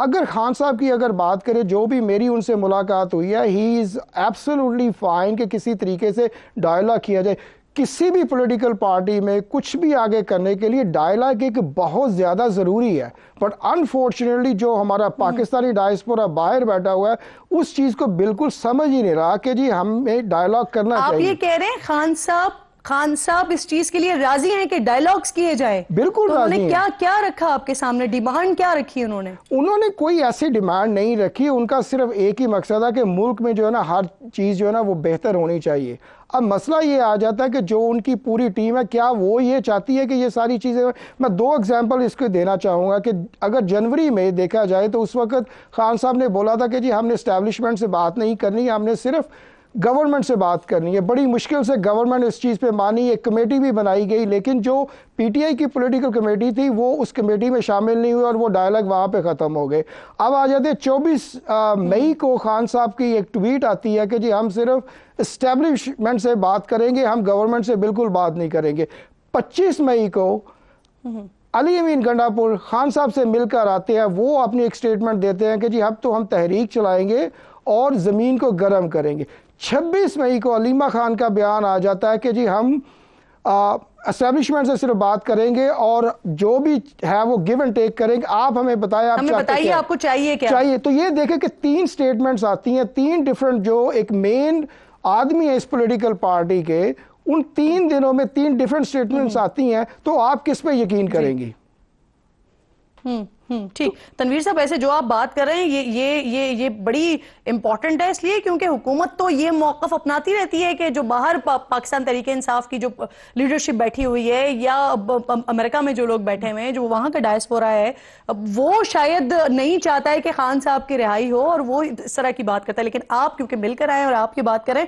अगर खान साहब की अगर बात करें, जो भी मेरी उनसे मुलाकात हुई है, ही इज़ एब्सोल्युटली फाइन कि किसी तरीके से डायलॉग किया जाए। किसी भी पॉलिटिकल पार्टी में कुछ भी आगे करने के लिए डायलॉग एक बहुत ज़्यादा ज़रूरी है, बट अनफॉर्चुनेटली जो हमारा पाकिस्तानी डायस्पोरा बाहर बैठा हुआ है उस चीज़ को बिल्कुल समझ ही नहीं रहा कि जी हमें डायलॉग करना चाहिए। आप ये कह रहे हैं खान साहब इस चीज के लिए राजी हैं कि डायलॉग्स किए जाए? बिल्कुल तो राजी उन्होंने हैं। क्या क्या रखा आपके सामने, डिमांड क्या रखी उन्होंने कोई ऐसी डिमांड नहीं रखी, उनका सिर्फ एक ही मकसद है कि मुल्क में जो है ना हर चीज़ जो है ना वो बेहतर होनी चाहिए। अब मसला ये आ जाता है कि जो उनकी पूरी टीम है, क्या वो ये चाहती है कि ये सारी चीज़ें। मैं दो एग्जांपल इसको देना चाहूँगा कि अगर जनवरी में देखा जाए तो उस वक्त खान साहब ने बोला था कि जी हमने इस्टेब्लिशमेंट से बात नहीं करनी, हमने सिर्फ गवर्नमेंट से बात करनी है। बड़ी मुश्किल से गवर्नमेंट इस चीज़ पे मानी, एक कमेटी भी बनाई गई, लेकिन जो पीटीआई की पॉलिटिकल कमेटी थी वो उस कमेटी में शामिल नहीं हुई और वो डायलॉग वहाँ पे ख़त्म हो गए। अब आ जाते 24 मई को खान साहब की एक ट्वीट आती है कि जी हम सिर्फ इस्टेब्लिशमेंट से बात करेंगे, हम गवर्नमेंट से बिल्कुल बात नहीं करेंगे। 25 मई को अली अमीन गंडापुर खान साहब से मिलकर आते हैं, वो अपनी एक स्टेटमेंट देते हैं कि जी अब तो हम तहरीक चलाएंगे और ज़मीन को गर्म करेंगे। 26 मई को अलीमा खान का बयान आ जाता है कि जी हम एस्टेब्लिशमेंट से सिर्फ बात करेंगे और जो भी है वो गिव एंड टेक करेंगे, आप हमें बताएं आप बताइए आपको चाहिए क्या चाहिए। तो ये देखें कि 3 स्टेटमेंट्स आती हैं, 3 डिफरेंट, जो एक मेन आदमी है इस पॉलिटिकल पार्टी के, उन 3 दिनों में 3 डिफरेंट स्टेटमेंट्स आती हैं, तो आप किस पे यकीन करेंगी? ठीक। तनवीर साहब, ऐसे जो आप बात कर रहे हैं ये बड़ी इंपॉर्टेंट है, इसलिए क्योंकि हुकूमत तो ये मौकफ अपनाती रहती है कि जो बाहर पाकिस्तान तहरीक इंसाफ की जो लीडरशिप बैठी हुई है या अमेरिका में जो लोग बैठे हुए हैं, जो वहां का डायस्पोरा है, वो शायद नहीं चाहता है कि खान साहब की रिहाई हो और वो इस तरह की बात करता है। लेकिन आप क्योंकि मिलकर आए और आप ये बात करें